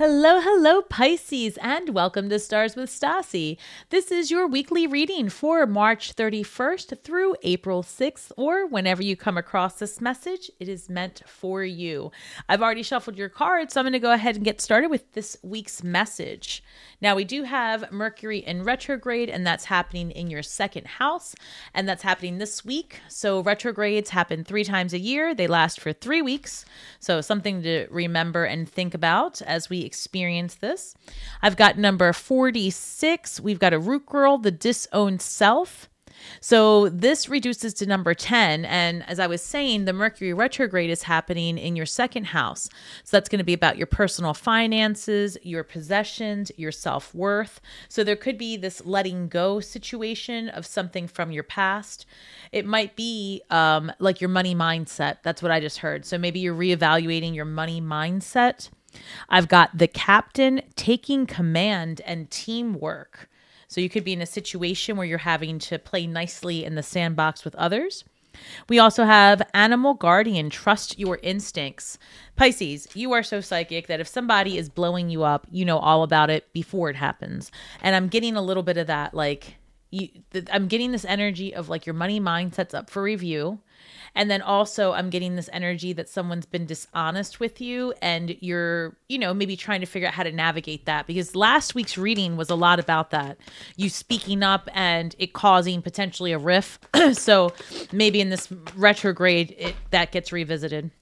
Hello, hello, Pisces, and welcome to Stars with Stasi. This is your weekly reading for March 31st through April 6th, or whenever you come across this message, it is meant for you. I've already shuffled your cards, so I'm going to go ahead and get started with this week's message. Now, we do have Mercury in retrograde, and that's happening in your second house, and that's happening this week. So retrogrades happen 3 times a year. They last for 3 weeks, so something to remember and think about as we experience this. I've got number 46. We've got a root girl, the disowned self. So this reduces to number 10. And as I was saying, the Mercury retrograde is happening in your second house. So that's going to be about your personal finances, your possessions, your self-worth. So there could be this letting go situation of something from your past. It might be like your money mindset. That's what I just heard. So maybe you're reevaluating your money mindset. I've got the captain taking command and teamwork. So you could be in a situation where you're having to play nicely in the sandbox with others. We also have animal guardian, trust your instincts. Pisces, you are so psychic that if somebody is blowing you up, you know all about it before it happens. And I'm getting a little bit of that, like, I'm getting this energy of like your money mindset's up for review. And then also I'm getting this energy that someone's been dishonest with you and you're, maybe trying to figure out how to navigate that, because last week's reading was a lot about that. You speaking up and it causing potentially a rift. So maybe in this retrograde, that gets revisited.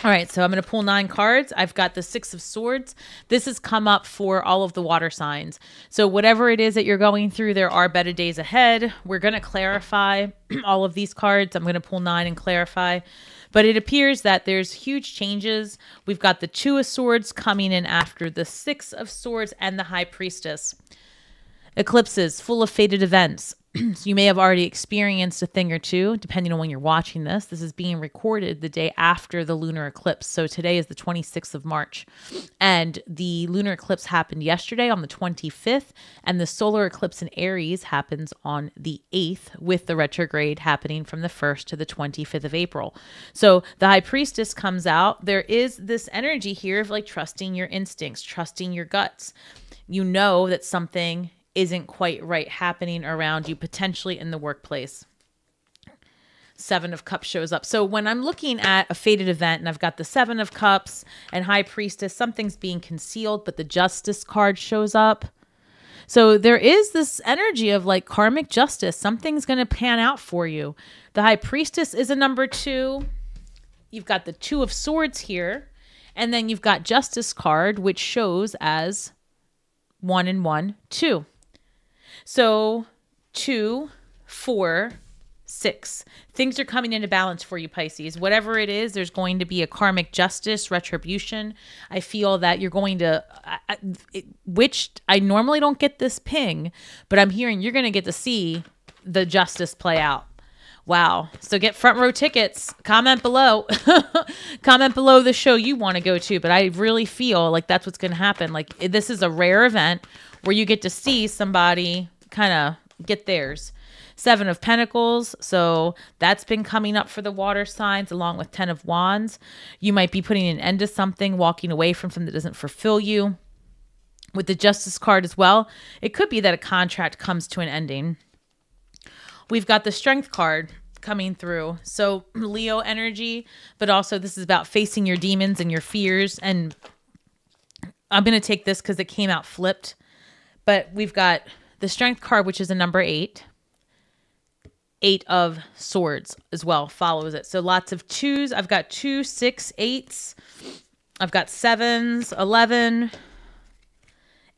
All right, so I'm going to pull 9 cards. I've got the 6 of Swords. This has come up for all of the water signs. So whatever it is that you're going through, there are better days ahead. We're going to clarify all of these cards. I'm going to pull 9 and clarify. But it appears that there's huge changes. We've got the 2 of Swords coming in after the 6 of Swords and the High Priestess. Eclipses, full of fated events. So you may have already experienced a thing or two, depending on when you're watching this. This is being recorded the day after the lunar eclipse. So today is the 26th of March. And the lunar eclipse happened yesterday on the 25th. And the solar eclipse in Aries happens on the 8th, with the retrograde happening from the 1st to the 25th of April. So the High Priestess comes out. There is this energy here of like trusting your instincts, trusting your guts. You know that something isn't quite right happening around you, potentially in the workplace. 7 of Cups shows up. So when I'm looking at a fated event and I've got the 7 of Cups and High Priestess, something's being concealed, but the Justice card shows up. So there is this energy of like karmic justice. Something's going to pan out for you. The High Priestess is a number 2. You've got the 2 of Swords here. And then you've got Justice card, which shows as 1 and 1, 2. So 2, 4, 6. Things are coming into balance for you, Pisces. Whatever it is, there's going to be a karmic justice, retribution. I feel that you're going to, which I normally don't get this ping, but I'm hearing you're going to get to see the justice play out. Wow. So get front row tickets. Comment below. Comment below the show you want to go to. But I really feel like that's what's going to happen. Like this is a rare event where you get to see somebody kind of get theirs. 7 of Pentacles. So that's been coming up for the water signs, along with 10 of Wands. You might be putting an end to something, walking away from something that doesn't fulfill you. With the Justice card as well, it could be that a contract comes to an ending. We've got the Strength card coming through. So Leo energy, but also this is about facing your demons and your fears. And I'm going to take this because it came out flipped. But we've got the Strength card, which is a number 8. 8 of Swords as well follows it. So lots of 2s. I've got 2, 6, 8s. I've got 7s, 11.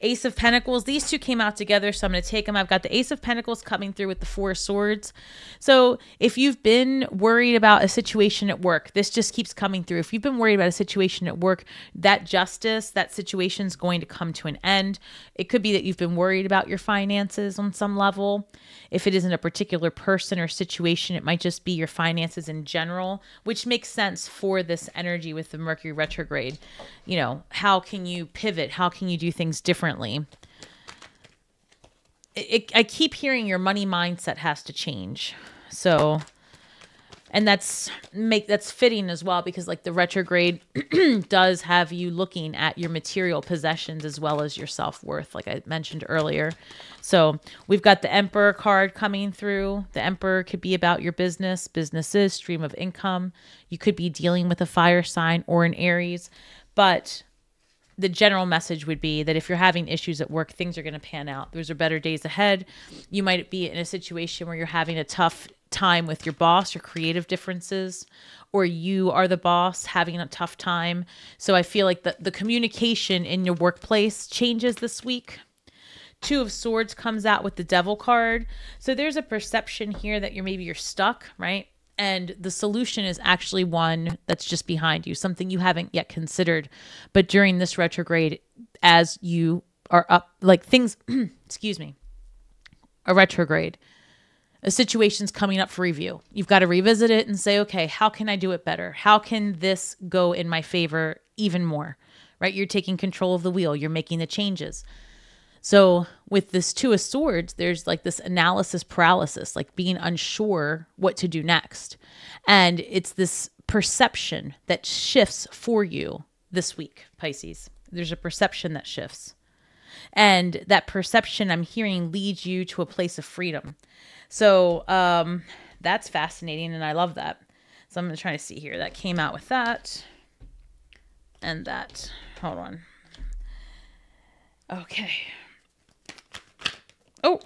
Ace of Pentacles. These 2 came out together, so I'm going to take them. I've got the Ace of Pentacles coming through with the 4 of Swords. So if you've been worried about a situation at work, this just keeps coming through. If you've been worried about a situation at work, that justice, that situation is going to come to an end. It could be that you've been worried about your finances on some level. If it isn't a particular person or situation, it might just be your finances in general, which makes sense for this energy with the Mercury retrograde. You know, how can you pivot? How can you do things differently? I keep hearing your money mindset has to change. So And that's fitting as well, because like the retrograde does have you looking at your material possessions as well as your self-worth, like I mentioned earlier. So we've got the Emperor card coming through. The Emperor could be about your businesses, stream of income. You could be dealing with a fire sign or an Aries, but the general message would be that if you're having issues at work, things are going to pan out. Those are better days ahead. You might be in a situation where you're having a tough time with your boss, your creative differences, or you are the boss having a tough time. So I feel like the communication in your workplace changes this week. Two of Swords comes out with the Devil card. So there's a perception here that you're stuck, right? And the solution is actually one that's just behind you, something you haven't yet considered. But during this retrograde, as you are up, like things, excuse me, a retrograde, a situation's coming up for review. You've got to revisit it and say, okay, how can I do it better? How can this go in my favor even more, right? You're taking control of the wheel. You're making the changes. So with this Two of Swords, there's like this analysis paralysis, like being unsure what to do next. And it's this perception that shifts for you this week, Pisces. There's a perception that shifts. And that perception, I'm hearing, leads you to a place of freedom. So that's fascinating, and I love that. So I'm going to try to see here. That came out with that and that. Hold on. Okay. Oh,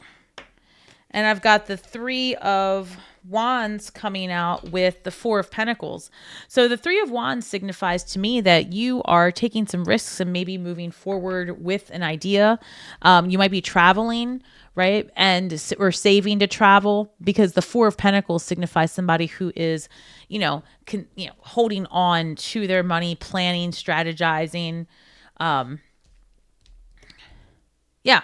and I've got the Three of Wands coming out with the Four of Pentacles. So the Three of Wands signifies to me that you are taking some risks and maybe moving forward with an idea. You might be traveling, right? Or saving to travel, because the Four of Pentacles signifies somebody who is, holding on to their money, planning, strategizing. Yeah.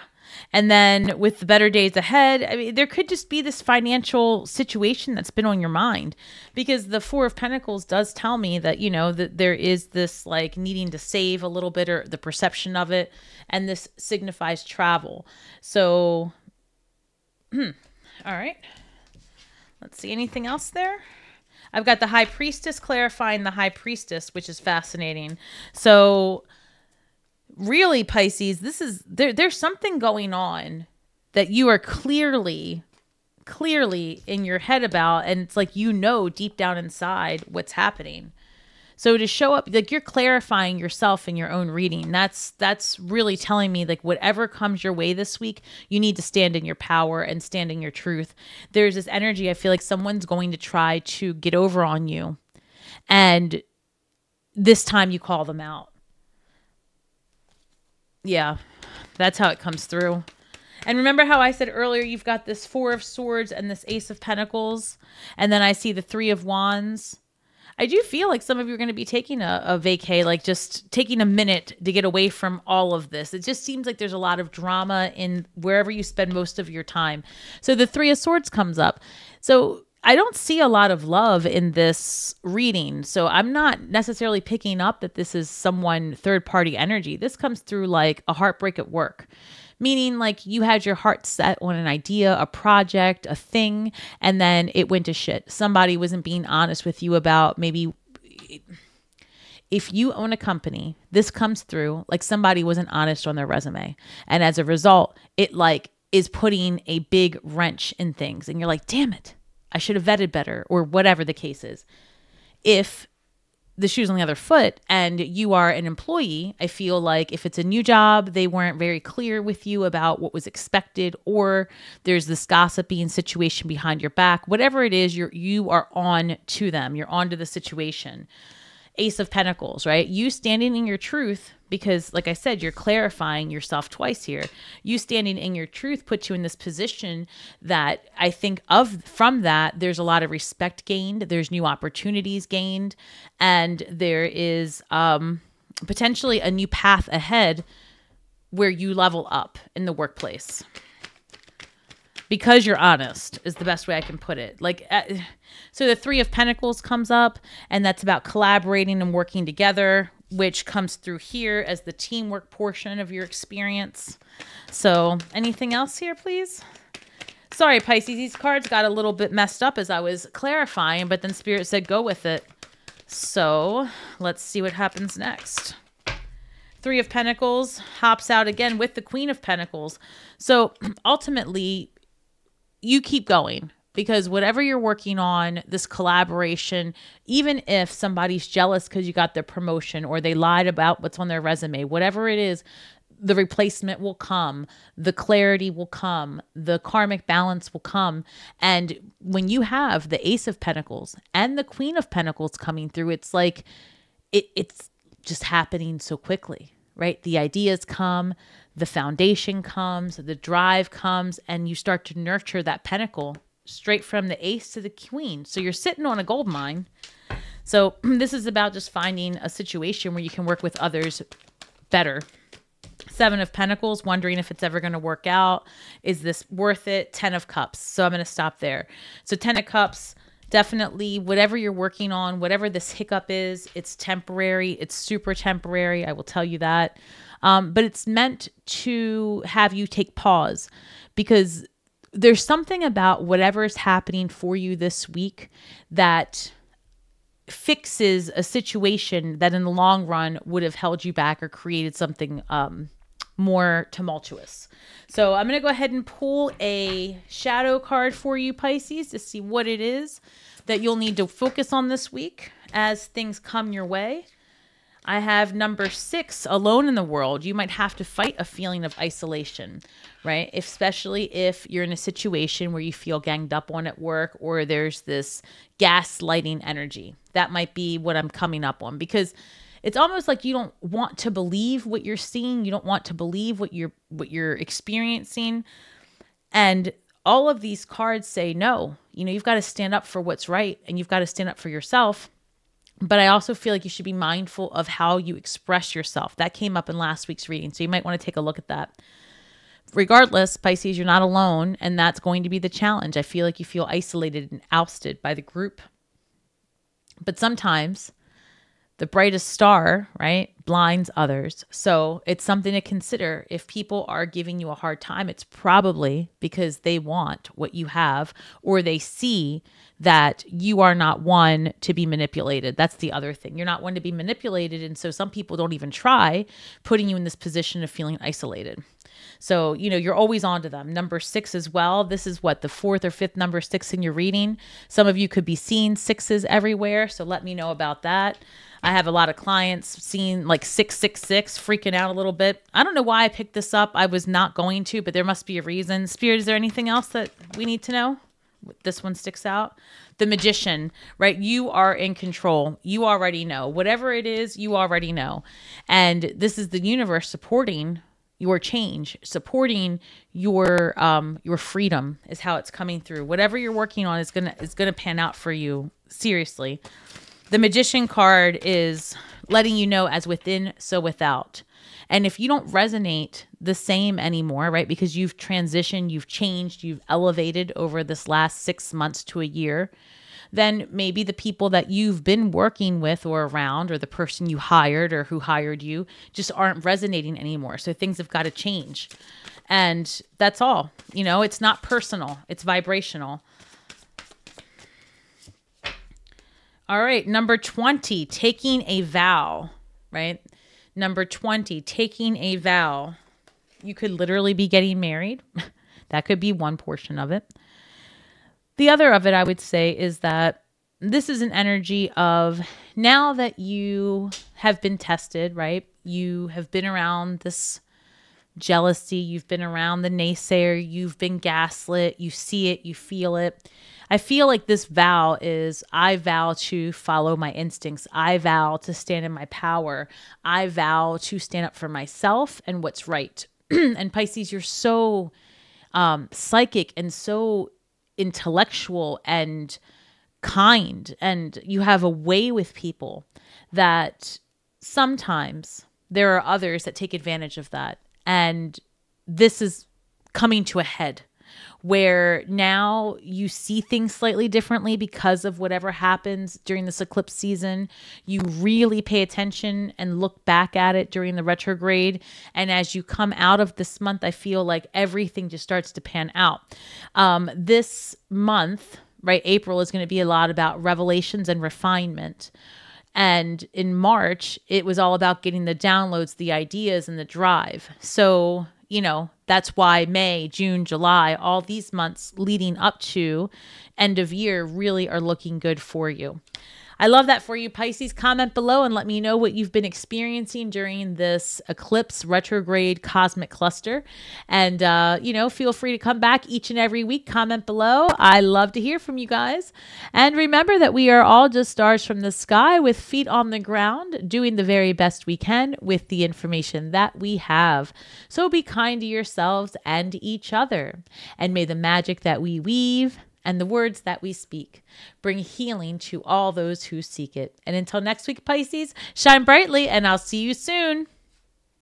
And then with the better days ahead, I mean, there could just be this financial situation that's been on your mind, because the Four of Pentacles does tell me that, that there is this like needing to save a little bit, or the perception of it. And this signifies travel. So, all right. Let's see. Anything else there? I've got the High Priestess clarifying the High Priestess, which is fascinating. So really, Pisces, there's something going on that you are clearly in your head about, and it's like deep down inside what's happening. So to show up, like you're clarifying yourself in your own reading, that's really telling me like whatever comes your way this week, you need to stand in your power and stand in your truth. There's this energy, I feel like someone's going to try to get over on you, and this time you call them out. Yeah, that's how it comes through. And remember how I said earlier, you've got this Four of Swords and this Ace of Pentacles, and then I see the Three of Wands. I do feel like some of you are going to be taking a vacay, like just taking a minute to get away from all of this. It just seems like there's a lot of drama in wherever you spend most of your time. So the Three of Swords comes up. So I don't see a lot of love in this reading. So I'm not necessarily picking up that this is someone third-party energy. This comes through like a heartbreak at work. Meaning like you had your heart set on an idea, a project, a thing, and then it went to shit. Somebody wasn't being honest with you about maybe if you own a company, this comes through like somebody wasn't honest on their resume. And as a result, it like is putting a big wrench in things. And you're like, damn it, I should have vetted better, or whatever the case is. If the shoe's on the other foot and you are an employee, I feel like if it's a new job, they weren't very clear with you about what was expected, or there's this gossiping situation behind your back. Whatever it is, you are on to them. You're on to the situation. Ace of Pentacles, right? You standing in your truth, because like I said, you're clarifying yourself twice here. You standing in your truth puts you in this position that I think from that, there's a lot of respect gained. There's new opportunities gained. And there is potentially a new path ahead where you level up in the workplace. Because you're honest is the best way I can put it. So the Three of Pentacles comes up, and that's about collaborating and working together, which comes through here as the teamwork portion of your experience. So anything else here, please? Sorry, Pisces, these cards got a little bit messed up as I was clarifying, but then Spirit said go with it. So let's see what happens next. Three of Pentacles hops out again with the Queen of Pentacles. So ultimately, you keep going, because whatever you're working on, this collaboration, even if somebody's jealous because you got their promotion or they lied about what's on their resume, whatever it is, the replacement will come, the clarity will come, the karmic balance will come. And when you have the Ace of Pentacles and the Queen of Pentacles coming through, it's like it's just happening so quickly, right? The ideas come, the foundation comes, the drive comes, and you start to nurture that pentacle straight from the Ace to the Queen. So you're sitting on a gold mine. So this is about just finding a situation where you can work with others better. Seven of Pentacles, wondering if it's ever going to work out. Is this worth it? 10 of Cups. So I'm going to stop there. So 10 of Cups, definitely whatever you're working on, whatever this hiccup is, it's temporary. It's super temporary. I will tell you that. But it's meant to have you take pause, because there's something about whatever's happening for you this week that fixes a situation that in the long run would have held you back or created something more tumultuous. So I'm going to go ahead and pull a shadow card for you, Pisces, to see what it is that you'll need to focus on this week as things come your way. I have number 6, alone in the world. You might have to fight a feeling of isolation, right? Especially if you're in a situation where you feel ganged up on at work, or there's this gaslighting energy. That might be what I'm coming up on, because it's almost like you don't want to believe what you're seeing. You don't want to believe what you're experiencing. And all of these cards say no. You know, you've got to stand up for what's right, and you've got to stand up for yourself. But I also feel like you should be mindful of how you express yourself. That came up in last week's reading, so you might want to take a look at that. Regardless, Pisces, you're not alone, and that's going to be the challenge. I feel like you feel isolated and ousted by the group. But sometimes the brightest star, right, blinds others. So it's something to consider. If people are giving you a hard time, it's probably because they want what you have, or they see that you are not one to be manipulated. That's the other thing. You're not one to be manipulated. And so some people don't even try, putting you in this position of feeling isolated. So, you know, you're always on to them. Number 6 as well. This is what, the 4th or 5th number 6 in your reading. Some of you could be seeing 6s everywhere. So let me know about that. I have a lot of clients seeing like 666, freaking out a little bit. I don't know why I picked this up. I was not going to, but there must be a reason. Spirit, is there anything else that we need to know? This one sticks out. The Magician, right? You are in control. You already know. Whatever it is, you already know. And this is the universe supporting your change, supporting your freedom is how it's coming through. Whatever you're working on is gonna pan out for you. Seriously. The Magician card is letting you know, as within, so without. And if you don't resonate the same anymore, right, because you've transitioned, you've changed, you've elevated over this last 6 months to a year, then maybe the people that you've been working with or around, or the person you hired or who hired you, just aren't resonating anymore. So things have got to change. And that's all. You know, it's not personal. It's vibrational. All right. Number 20, taking a vow, right? Number 20, taking a vow. You could literally be getting married. That could be one portion of it. The other of it, I would say, is that this is an energy of, now that you have been tested, right? You have been around this jealousy. You've been around the naysayer. You've been gaslit. You see it. You feel it. I feel like this vow is, I vow to follow my instincts. I vow to stand in my power. I vow to stand up for myself and what's right. And Pisces, you're so psychic and so intellectual and kind, and you have a way with people that sometimes there are others that take advantage of that. And this is coming to a head. where now you see things slightly differently because of whatever happens during this eclipse season. You really pay attention and look back at it during the retrograde. And as you come out of this month, I feel like everything just starts to pan out. This month, right, April is going to be a lot about revelations and refinement. And in March, it was all about getting the downloads, the ideas, and the drive. So, you know, that's why May, June, July, all these months leading up to end of year really are looking good for you. I love that for you, Pisces. Comment below and let me know what you've been experiencing during this eclipse retrograde cosmic cluster. And, you know, feel free to come back each and every week. Comment below. I love to hear from you guys. And remember that we are all just stars from the sky with feet on the ground, doing the very best we can with the information that we have. So be kind to yourselves and each other. And may the magic that we weave and the words that we speak bring healing to all those who seek it. And until next week, Pisces, shine brightly, and I'll see you soon.